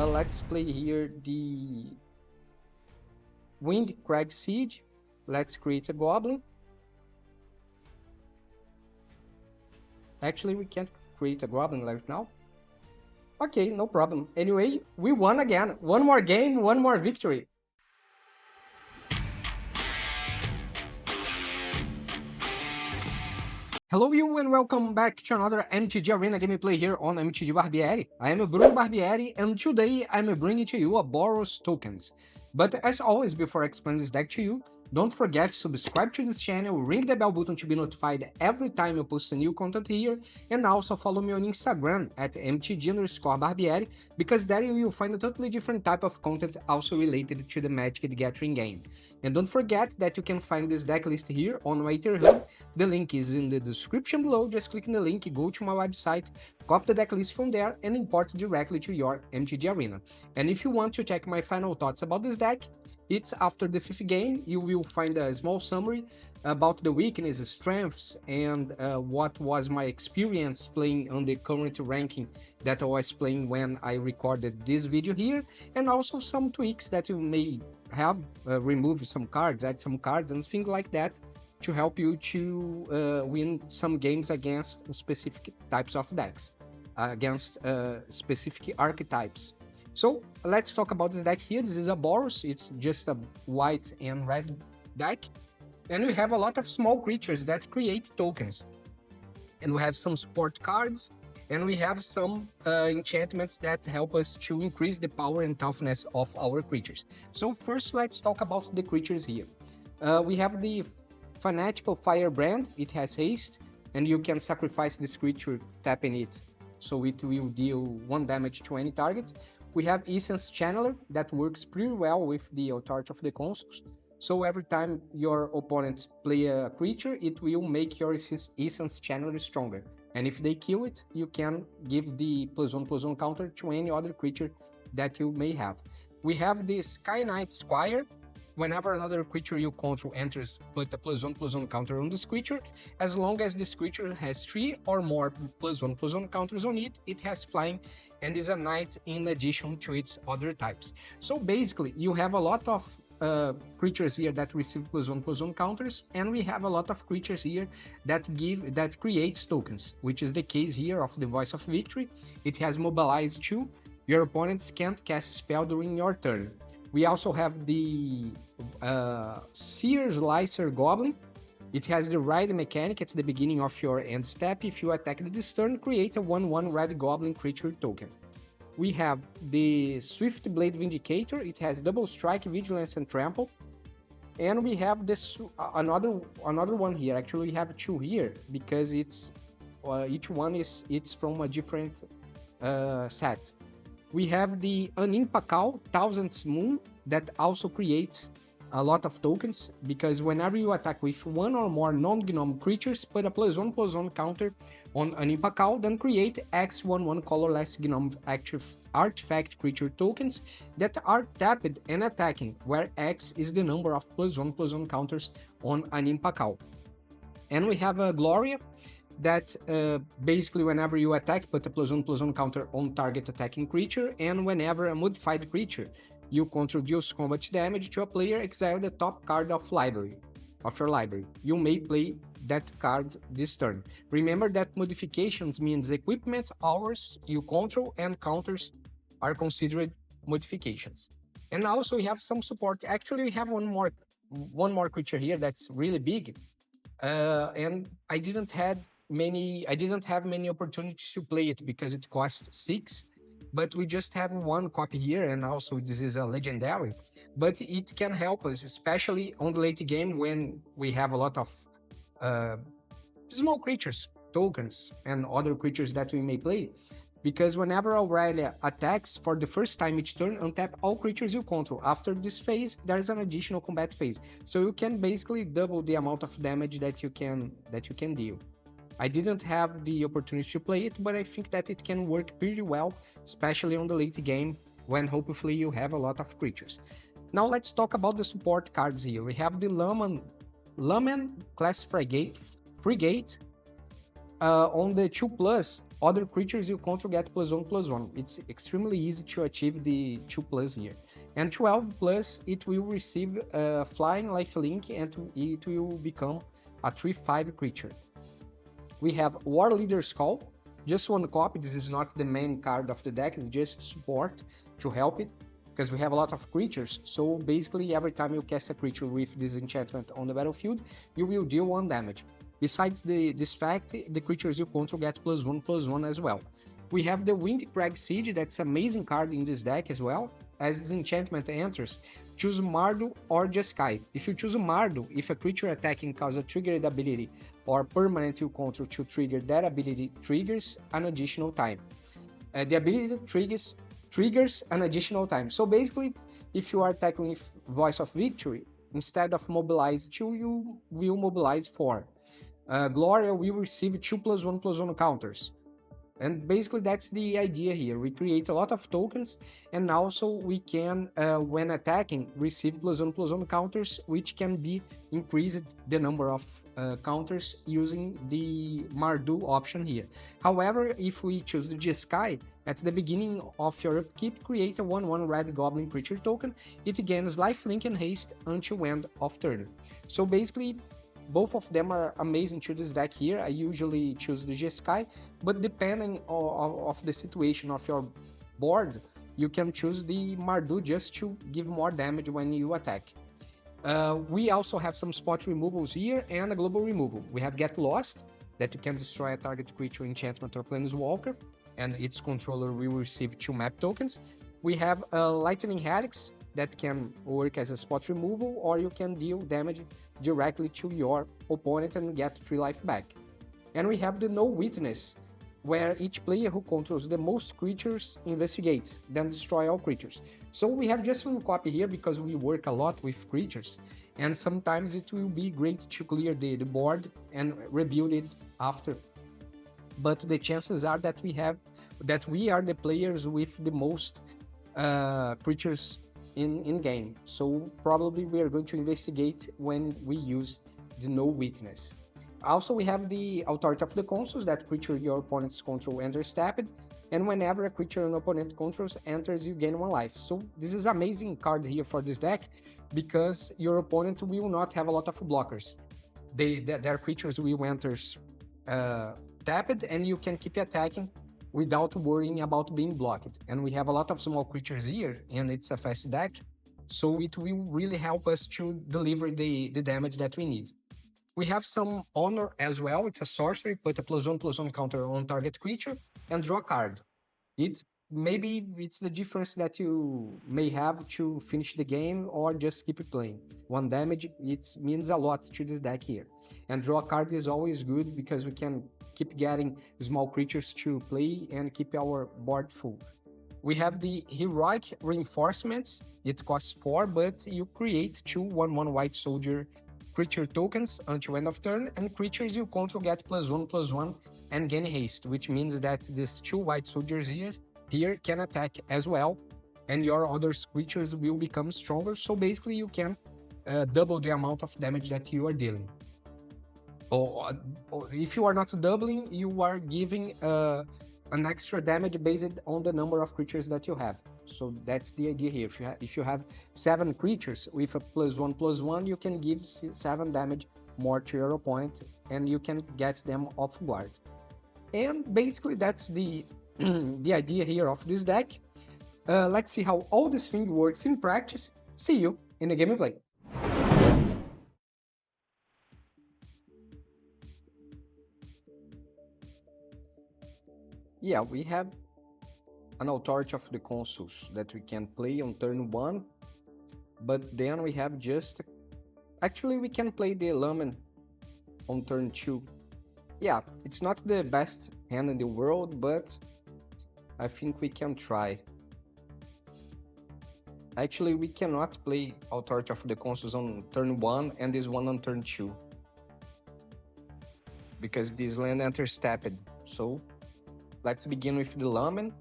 Let's play here the Wind Crag Siege. Let's create a goblin. Actually, we can't create a goblin right now. Okay, no problem. Anyway, we won again. One more game, one more victory. Hello you and welcome back to another MTG Arena gameplay here on MTG Barbieri. I am Bruno Barbieri and today I'm bringing to you a BOROS tokens. But as always, before I explain this deck to you, don't forget to subscribe to this channel, ring the bell button to be notified every time I post a new content here, and also follow me on Instagram at mtg_barbieri, because there you will find a totally different type of content also related to the Magic the Gathering game. And don't forget that you can find this deck list here on Warleader Hub. The link is in the description below. Just click on the link, go to my website, copy the deck list from there, and import directly to your MTG Arena. And if you want to check my final thoughts about this deck, it's after the 5th game. You will find a small summary about the weaknesses, strengths, and what was my experience playing on the current ranking that I was playing when I recorded this video here, and also some tweaks that you may have, remove some cards, add some cards, and things like that to help you to win some games against specific types of decks, against specific archetypes. So let's talk about this deck here. This is a Boros. It's just a white and red deck. And we have a lot of small creatures that create tokens. And we have some support cards. And we have some enchantments that help us to increase the power and toughness of our creatures. So first, let's talk about the creatures here. We have the Fanatical Firebrand. It has haste. And you can sacrifice this creature tapping it, so it will deal 1 damage to any target. We have Essence Channeler that works pretty well with the Authority of the Consuls. So every time your opponent play a creature, it will make your Essence Channeler stronger. And if they kill it, you can give the +1/+1 counter to any other creature that you may have. We have the Sky Knight Squire. Whenever another creature you control enters, put a +1/+1 counter on this creature. As long as this creature has 3 or more +1/+1 counters on it, it has flying and is a knight in addition to its other types. So basically, you have a lot of creatures here that receive +1/+1 counters, and we have a lot of creatures here that creates tokens, which is the case here of the Voice of Victory. It has Mobilize 2. Your opponents can't cast a spell during your turn. We also have the Seer Slicer Goblin. It has the ride mechanic at the beginning of your end step. If you attack this turn, create a 1/1 red goblin creature token. We have the Swift Blade Vindicator. It has double strike, vigilance, and trample. And we have this another one here. Actually, we have 2 here because it's each one it's from a different set. We have the Anim Pakal, Thousandth Moon, that also creates a lot of tokens, because whenever you attack with 1 or more non-gnome creatures, put a +1/+1 counter on Anim Pakal, then create X/1/1 colorless gnome active artifact creature tokens that are tapped and attacking, where X is the number of +1/+1 counters on Anim Pakal. And we have a Gloria, that basically whenever you attack, put a +1/+1 counter on target attacking creature, and whenever a modified creature you control deals combat damage to a player, exile the top card of your library. You may play that card this turn. Remember that modifications means equipment, hours you control, and counters are considered modifications. And also we have some support. Actually, we have one more creature here that's really big, and I didn't have many opportunities to play it because it costs 6, but we just have 1 copy here, and also this is a legendary, but it can help us, especially on the late game when we have a lot of small creatures, tokens, and other creatures that we may play, because whenever Aurelia attacks for the first time each turn, untap all creatures you control. After this phase, there's an additional combat phase, so you can basically double the amount of damage that you can deal. I didn't have the opportunity to play it, but I think that it can work pretty well, especially on the late game, when hopefully you have a lot of creatures. Now let's talk about the support cards here. We have the Lumen class frigate. On the 2+, other creatures you control get +1/+1. It's extremely easy to achieve the 2+ here. And 12+, it will receive a flying lifelink and it will become a 3/5 creature. We have Warleader's Call, just one copy. This is not the main card of the deck, it's just support to help it, because we have a lot of creatures. So basically, every time you cast a creature with this enchantment on the battlefield, you will deal 1 damage. Besides this fact, the creatures you control get +1/+1 as well. We have the Wind Crag Siege, that's an amazing card in this deck as well. As this enchantment enters, choose Mardu or Jeskai. If you choose Mardu, if a creature attacking causes a triggered ability or permanent you control to trigger that ability, triggers an additional time. The ability triggers an additional time. So basically, if you are attacking with Voice of Victory, instead of mobilize 2, you will mobilize 4. Gloria will receive 2 +1/+1 counters. And basically that's the idea here. We create a lot of tokens, and also we can, when attacking, receive +1/+1 counters, which can be increased the number of counters using the Mardu option here. However, if we choose the Jeskai, at the beginning of your upkeep, create a 1/1 red goblin creature token. It gains lifelink and haste until end of turn. So basically, both of them are amazing to this deck here. I usually choose the Jeskai, but depending of the situation of your board, you can choose the Mardu just to give more damage when you attack. We also have some spot removals here and a global removal. We have Get Lost, that you can destroy a target creature, enchantment, or planeswalker, and its controller will receive 2 map tokens. We have Lightning Helix, that can work as a spot removal, or you can deal damage directly to your opponent and get 3 life back. And we have the No Witness, where each player who controls the most creatures investigates, then destroy all creatures. So we have just one copy here because we work a lot with creatures, and sometimes it will be great to clear the board and rebuild it after. But the chances are that we are the players with the most creatures in game, so probably we are going to investigate when we use the No Witness. Also, we have the Authority of the Consuls, that creature your opponent's control enters tapped, and whenever a creature an opponent controls enters, you gain 1 life. So this is an amazing card here for this deck, because your opponent will not have a lot of blockers. Their creatures will enter tapped, and you can keep attacking without worrying about being blocked. And we have a lot of small creatures here, and it's a fast deck, so it will really help us to deliver the damage that we need. We have some Honor as well. It's a sorcery, put a +1/+1 counter on target creature and draw a card. Maybe it's the difference that you may have to finish the game or just keep playing. 1 damage, it means a lot to this deck here. And draw a card is always good because we can keep getting small creatures to play and keep our board full. We have the Heroic Reinforcements. It costs 4, but you create 2 1/1 white soldier creature tokens until end of turn, and creatures you control get +1/+1 and gain haste, which means that these 2 white soldiers here can attack as well, and your other creatures will become stronger. So basically you can double the amount of damage that you are dealing. Or if you are not doubling, you are giving an extra damage based on the number of creatures that you have. So that's the idea here. If you have 7 creatures with a +1/+1, you can give 7 damage more to your opponent, and you can get them off guard. And basically that's the the idea here of this deck. Let's see how all this thing works in practice. See you in the gameplay. Yeah, we have an Authority of the Consuls that we can play on turn 1, but then we have just... Actually, we can play the Lamen on turn 2. Yeah, it's not the best hand in the world, but I think we can try. Actually, we cannot play Authority of the Consuls on turn 1 and this one on turn 2, because this land enters tapped. So let's begin with the Lamen.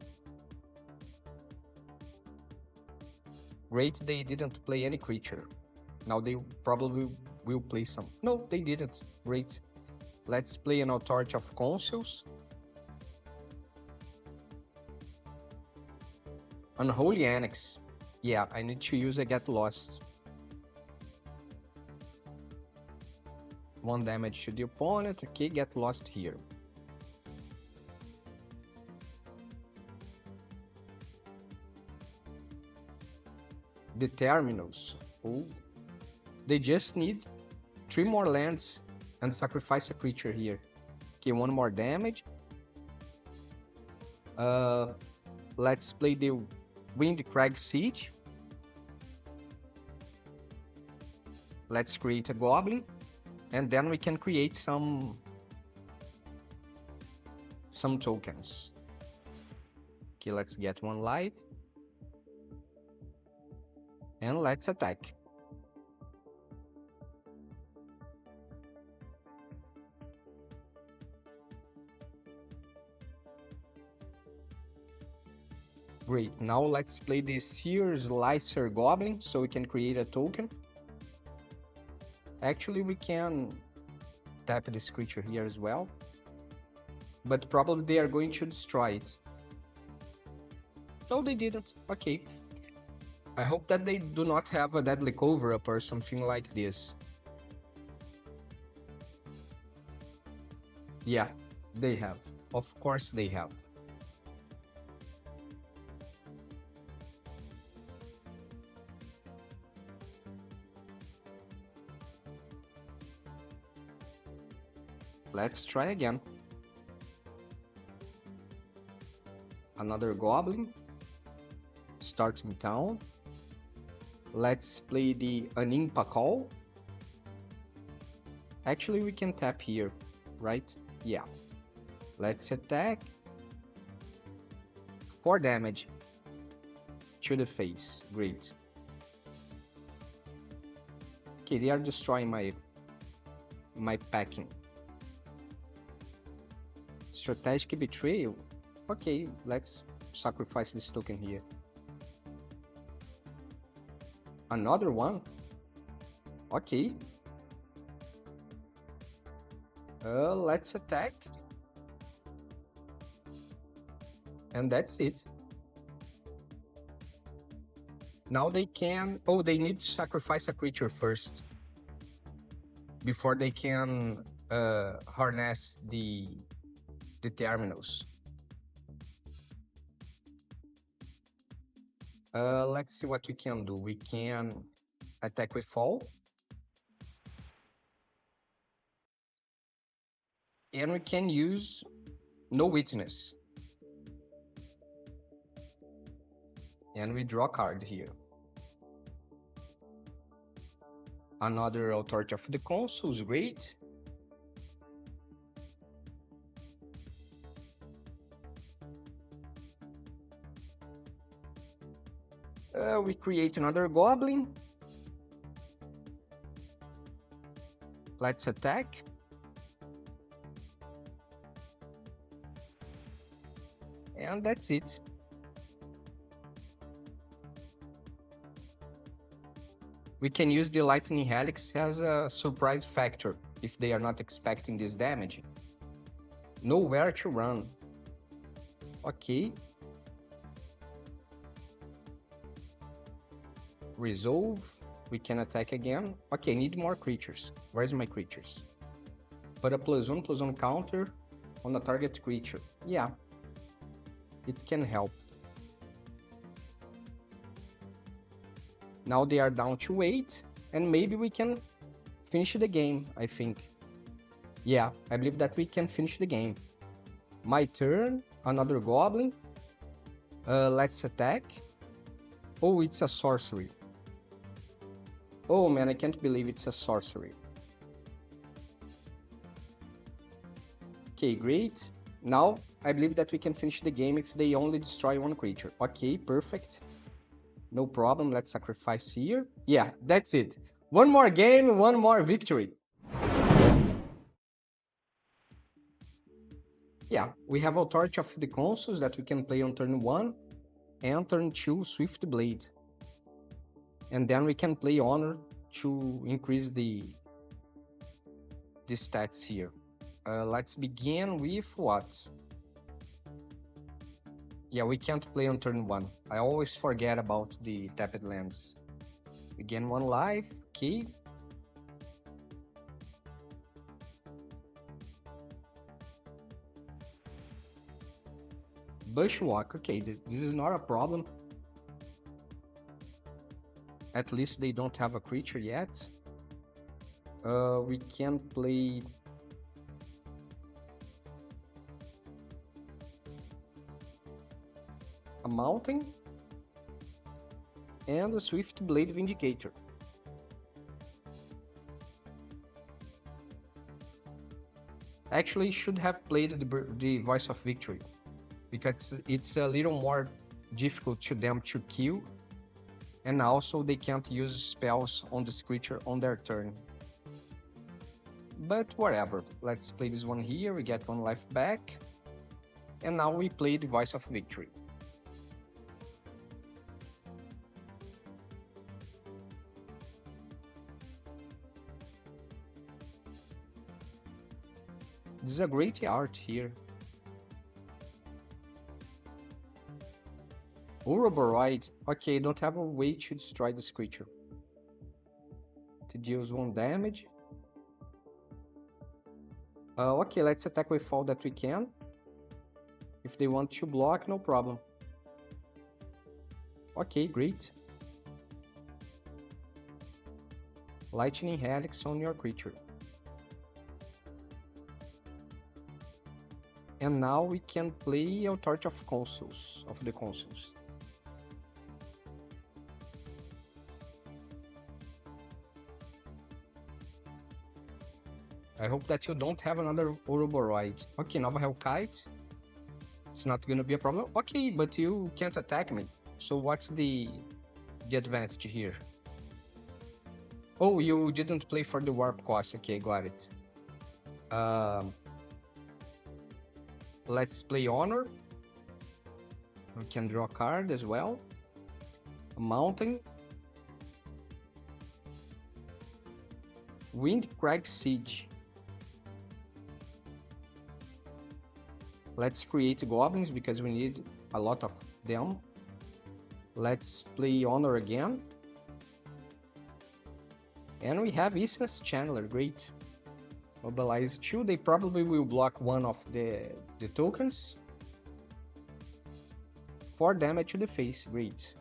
Great, they didn't play any creature. Now they probably will play some. No, they didn't. Great. Let's play an Authority of Consuls. Unholy Annex. Yeah, I need to use a Get Lost. 1 damage to the opponent. Okay, Get Lost here. The Terminals. Oh, they just need 3 more lands and sacrifice a creature here. Okay, 1 more damage. Let's play the Windcrag Siege. Let's create a Goblin, and then we can create some tokens. Okay, let's get 1 life. And let's attack. Great, now let's play the Seer Slicer Goblin so we can create a token. Actually, we can tap this creature here as well, but probably they are going to destroy it. No, they didn't. Okay. I hope that they do not have a Deadly Cover-Up or something like this. Yeah, they have. Of course they have. Let's try again. Another Goblin. Starting town. Let's play the Anim Pakal. Actually, we can tap here, right? Yeah. Let's attack. 4 damage to the face. Great. Okay, they are destroying my packing. Strategic Betrayal. Okay, let's sacrifice this token here. Another one? Okay. Let's attack. And that's it. Now they can... Oh, they need to sacrifice a creature first. Before they can harness the terminals. Let's see what we can do. We can attack with fall. And we can use No Witness. And we draw a card here. Another Authority of the Consuls, great. We create another Goblin. Let's attack. And that's it. We can use the Lightning Helix as a surprise factor if they are not expecting this damage. Nowhere to run. Okay. Resolve. We can attack again. Okay, need more creatures. Where's my creatures? Put a +1/+1 counter on a target creature. Yeah. It can help. Now they are down to 8, and maybe we can finish the game, I think. Yeah, I believe that we can finish the game. My turn, another Goblin. Let's attack. Oh, it's a sorcery. Oh man, I can't believe it's a sorcery. Okay, great. Now, I believe that we can finish the game if they only destroy 1 creature. Okay, perfect. No problem, let's sacrifice here. Yeah, that's it. 1 more game, 1 more victory. Yeah, we have Authority of the Consuls that we can play on turn 1 and turn 2 Swift Blade. And then we can play Honor to increase the stats here. Let's begin with what? Yeah, we can't play on turn 1. I always forget about the tapped lands. We gain 1 life, okay. Bushwalk, okay, this is not a problem. At least they don't have a creature yet. We can play a mountain and a Swift Blade Vindicator. Actually, should have played the Voice of Victory, because it's a little more difficult to them to kill, and also they can't use spells on this creature on their turn. But whatever, let's play this one here, we get 1 life back, and now we play the Voice of Victory. This is a great art here. Ouroboros, okay, don't have a way to destroy this creature. It deals 1 damage. Okay, let's attack with all that we can. If they want to block, no problem. Okay, great. Lightning Helix on your creature. And now we can play a Torch of Consuls, of the Consuls. I hope that you don't have another Ouroboros. Okay, Nova Hellkite. It's not gonna be a problem. Okay, but you can't attack me. So what's the advantage here? Oh, you didn't play for the warp cost. Okay, got it. Let's play Honor. We can draw a card as well. A mountain. Windcrag Siege. Let's create goblins because we need a lot of them. Let's play Honor again. And we have Essence Channeler, great. Mobilize 2, they probably will block 1 of the tokens. 4 damage to the face, great.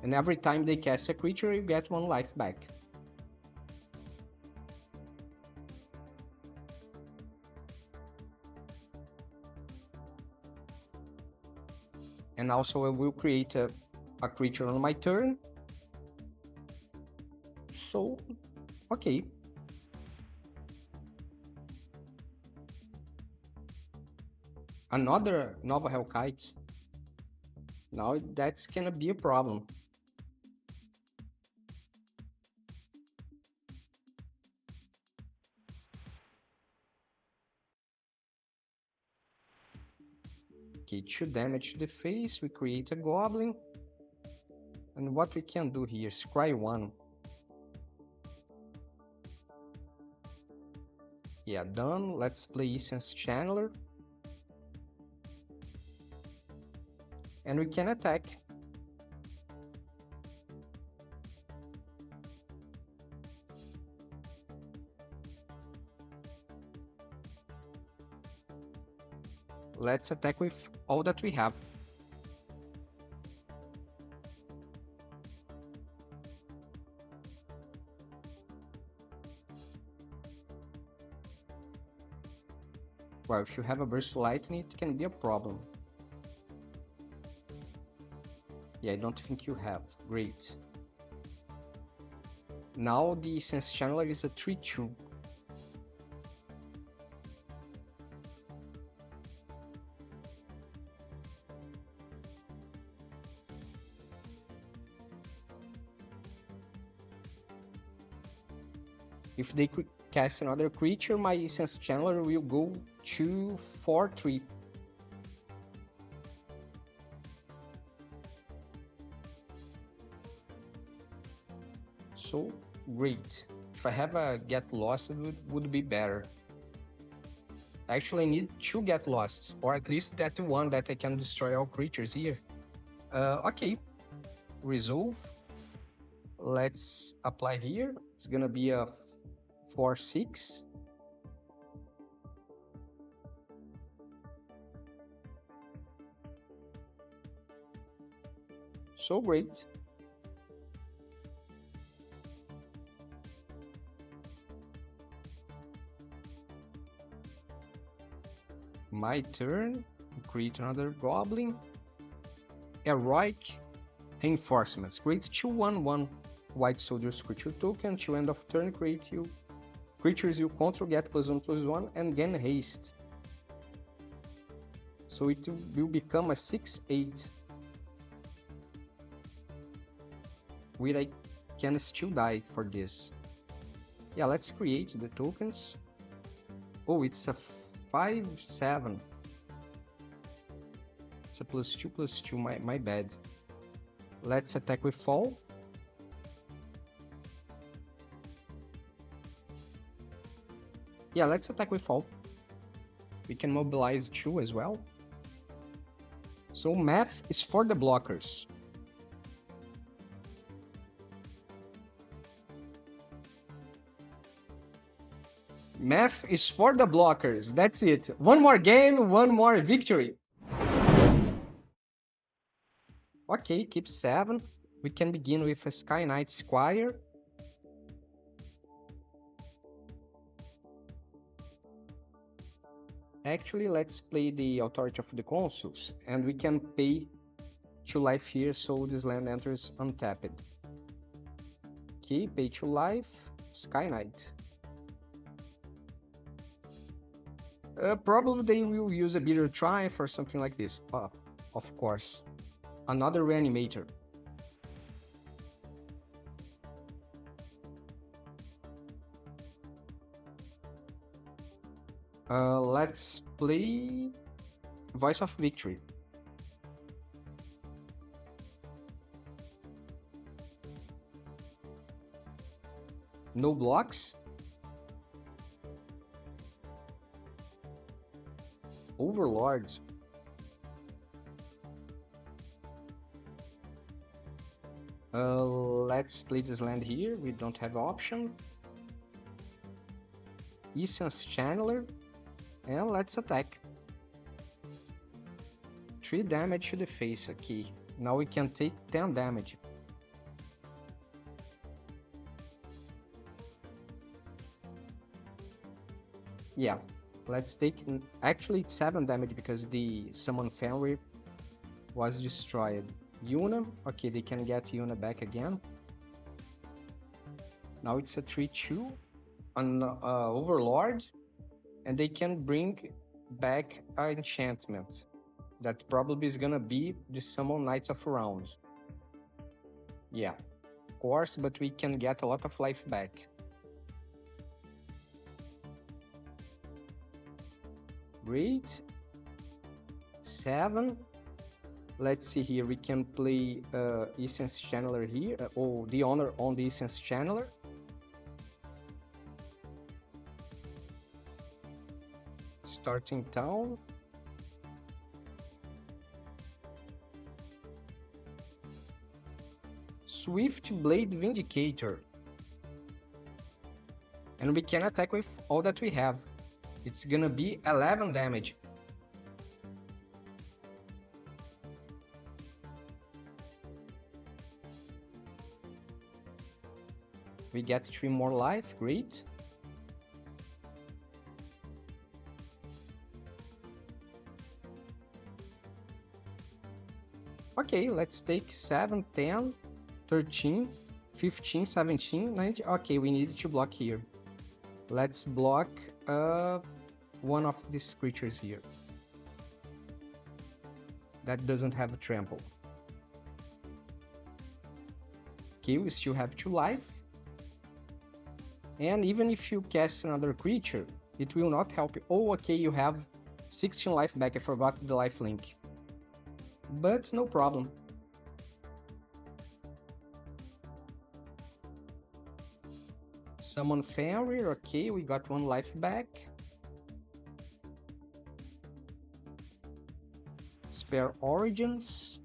And every time they cast a creature, you get 1 life back. And also I will create a creature on my turn. So, okay. Another Nova Hellkite. Now that's gonna be a problem. Okay, 2 damage to the face, we create a goblin. And what we can do here, scry 1. Yeah, done. Let's play Essence Channeler. And we can attack. Let's attack with all that we have. Well, if you have a Burst Lightning, it can be a problem. Yeah, I don't think you have. Great. Now the Essence Channeler is a 3/2. If they could cast another creature, my Essence Channeler will go to 4/3. So great. If I have a Get Lost, it would be better. Actually, I need to get lost, or at least that one that I can destroy all creatures here. Okay, resolve. Let's apply here. It's gonna be a 4/6. So great. My turn. Create another goblin. Heroic reinforcements. Create 2/1/1 white soldiers creature token. To end of turn, create you creatures you control get +1/+1 and gain haste. So it will become a 6/8. Where I can still die for this. Yeah, let's create the tokens. Oh, it's a 5/7. It's a +2/+2, my bad. Let's attack with fall. Yeah, let's attack with fall. We can mobilize 2 as well. So math is for the blockers. Math is for the blockers. That's it. One more game, one more victory. Okay, keep 7. We can begin with a Sky Knight Squire. Actually, let's play the Authority of the Consuls, and we can pay 2 life here so this land enters untapped. Okay, pay 2 life, Sky Knight. Probably they will use a Bitter Triumph or something like this. Of course. Another Reanimator. Let's play Voice of Victory. No blocks. Overlords. Let's play this land here. We don't have option. Essence Channeler. And let's attack. 3 damage to the face, okay. Now we can take 10 damage. Yeah, let's take... Actually, it's 7 damage because the Summon Fenrir was destroyed. Yuna, okay, they can get Yuna back again. Now it's a 3/2 on Overlord, and they can bring back an enchantment. That probably is gonna be the Summon Knights of Round. Yeah, of course, but we can get a lot of life back. Great. 7. Let's see here, we can play Essence Channeler here. The honor on the Essence Channeler. Starting town. Swift Blade Vindicator. And we can attack with all that we have. It's gonna be 11 damage. We get 3 more life, great. Okay, let's take 7, 10, 13, 15, 17, 19. Okay, we need to block here. Let's block one of these creatures here. That doesn't have a trample. Okay, we still have 2 life. And even if you cast another creature, it will not help you. Oh, okay, you have 16 life back. I forgot the life link. But no problem. Summon Fenrir, okay, we got 1 life back. pair origins.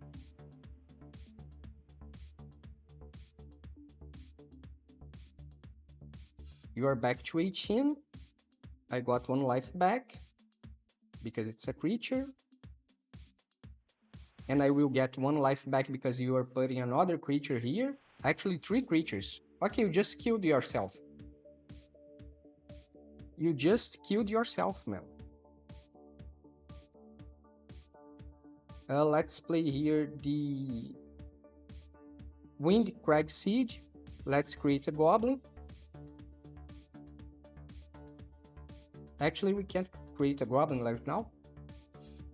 You are back to 18. I got 1 life back because it's a creature. And I will get 1 life back because you are putting another creature here. Actually, 3 creatures. Okay, you just killed yourself. You just killed yourself, man. Let's play here the Wind Crag Siege. Let's create a goblin. Actually, we can't create a goblin right now.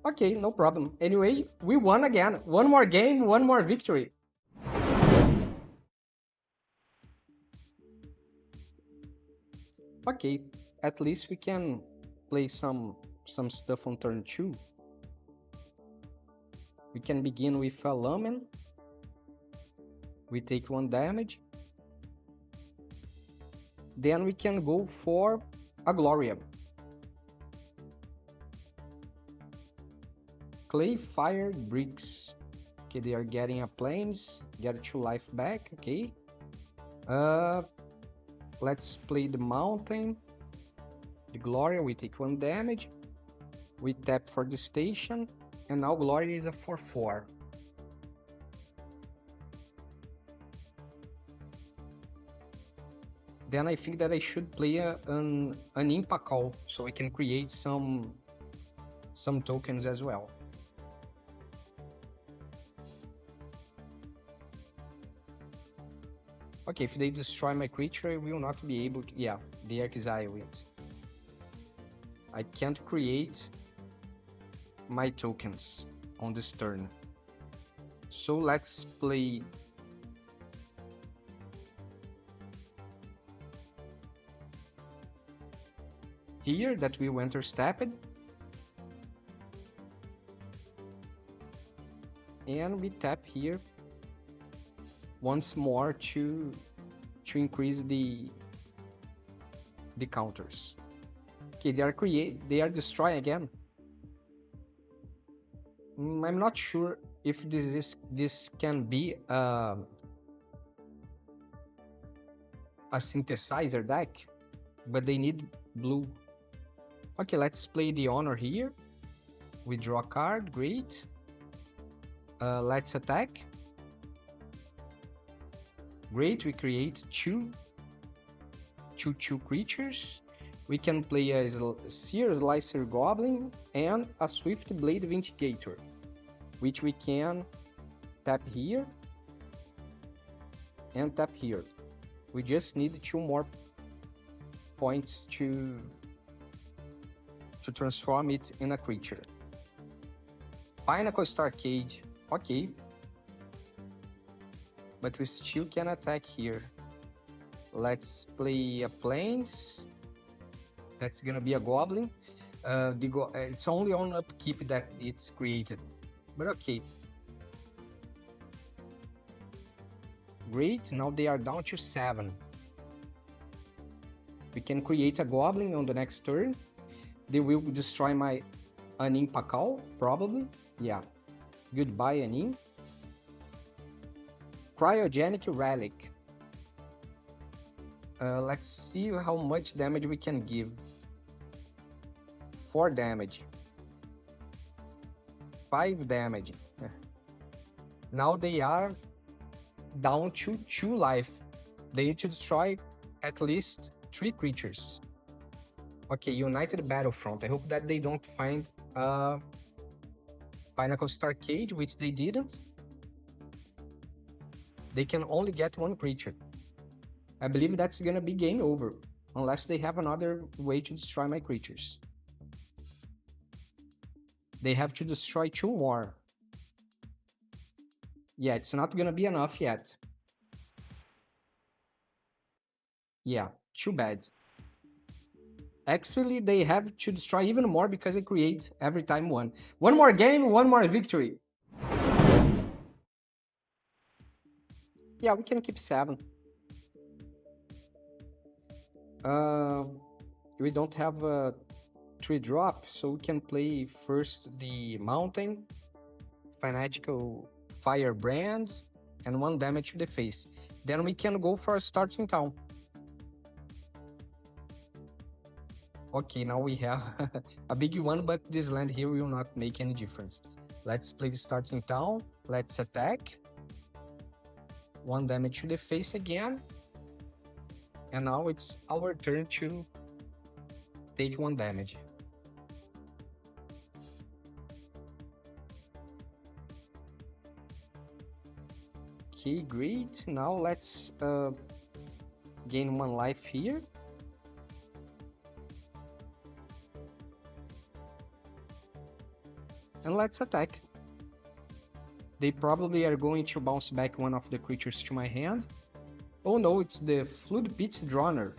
Okay, no problem. Anyway, we won again. 1 more game, 1 more victory. Okay, at least we can play some stuff on turn 2. We can begin with a Lumen. We take 1 damage. Then we can go for a Gloria. Clay, fire, bricks. Okay, they are getting a plains. Get 2 life back, okay. Let's play the mountain. The Gloria, we take 1 damage. We tap for the station. And now Gloria is a 4/4. Then I think that I should play an Anim Pakal, so I can create some tokens as well. Okay, if they destroy my creature, I will not be able to... Yeah, they exile it. I can't create my tokens on this turn. So let's play here that we enter stepped. And we tap here once more to increase the counters. Okay, they are destroy again. I'm not sure if this can be a synthesizer deck, but they need blue. Okay, let's play the honor here. We draw a card, great. Let's attack. Great, we create two creatures. We can play a Seer Slicer Goblin and a Swift Blade Vindicator, which we can tap here and tap here. We just need 2 more points to transform it in a creature. Pinnacle Starcade, okay. But we still can attack here. Let's play a Plains. That's gonna be a Goblin. It's only on upkeep that it's created. But okay. Great, now they are down to 7. We can create a Goblin on the next turn. They will destroy my Anim Pakal, probably. Yeah. Goodbye, Anim. Cryogenic Relic. Let's see how much damage we can give. 4 damage. 5 damage. Now they are down to 2 life. They need to destroy at least 3 creatures. Okay, United Battlefront. I hope that they don't find Pinnacle Starcade, which they didn't. They can only get 1 creature. I believe that's gonna be game over, unless they have another way to destroy my creatures. They have to destroy 2 more. Yeah, it's not gonna be enough yet. Yeah, too bad. Actually, they have to destroy even more because it creates every time 1. 1 more game, 1 more victory. Yeah, we can keep 7. We don't have a 3 drop, so we can play first the mountain. fanatical firebrand and 1 damage to the face. Then we can go for a starting town. Okay, now we have a big one, but this land here will not make any difference. Let's play the starting town. Let's attack. 1 damage to the face again. And now it's our turn to take 1 damage. Okay, great. Now let's gain 1 life here. And let's attack. They probably are going to bounce back 1 of the creatures to my hand. Oh no, it's the Flood Pit's Droner.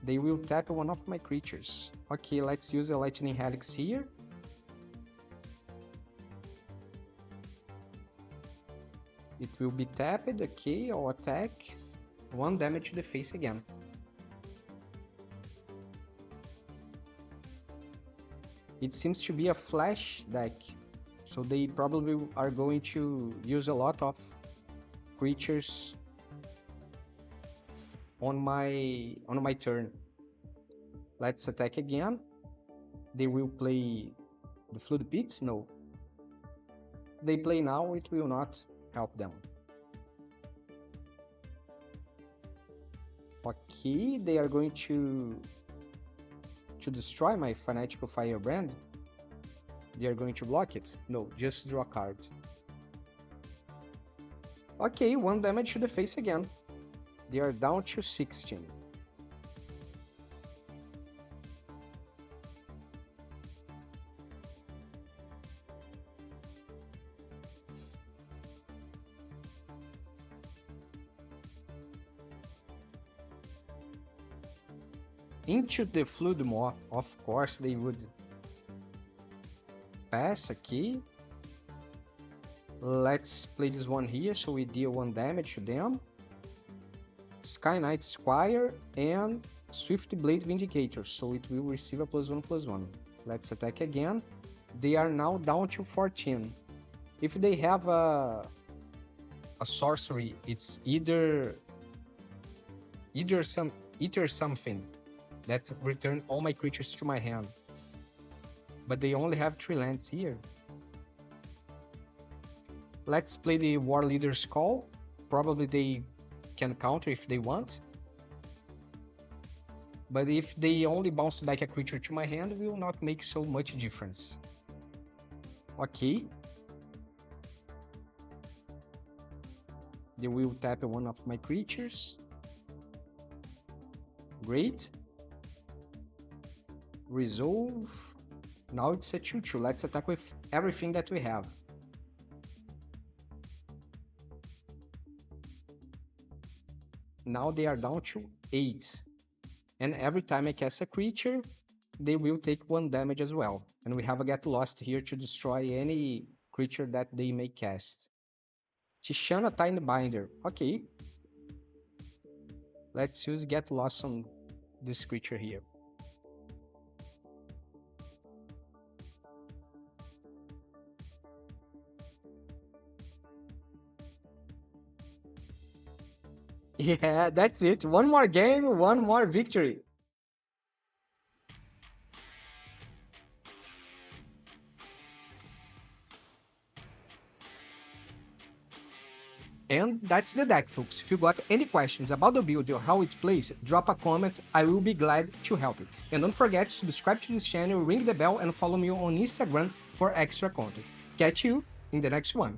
They will tap 1 of my creatures. Okay, let's use a Lightning Helix here. It will be tapped, okay, I'll attack. 1 damage to the face again. It seems to be a flash deck, so they probably are going to use a lot of creatures on my turn. Let's attack again. They will play the Flood Pits? No. They play now, it will not help them. Okay, they are going to destroy my Fanatical Firebrand. They are going to block it? No, just draw cards. Okay, 1 damage to the face again. They are down to 16. Into the Flood Maw, of course they would pass. Okay. Let's play this one here, so we deal 1 damage to them. Sky Knight Squire and Swift Blade Vindicator, so it will receive a +1/+1. Let's attack again. They are now down to 14. If they have a sorcery, it's either something that return all my creatures to my hand. But they only have 3 lands here. Let's play the Warleader's Call. Probably they can counter if they want. But if they only bounce back a creature to my hand, it will not make so much difference. Okay. They will tap 1 of my creatures. Great. Resolve. Now it's a 2/2. Let's attack with everything that we have. Now they are down to 8. And every time I cast a creature, they will take 1 damage as well. And we have a Get Lost here to destroy any creature that they may cast. Tishana Timebinder. Okay. Let's use Get Lost on this creature here. Yeah, that's it. 1 more game, 1 more victory. And that's the deck, folks. If you got any questions about the build or how it plays, drop a comment, I will be glad to help you. And don't forget to subscribe to this channel, ring the bell, and follow me on Instagram for extra content. Catch you in the next one.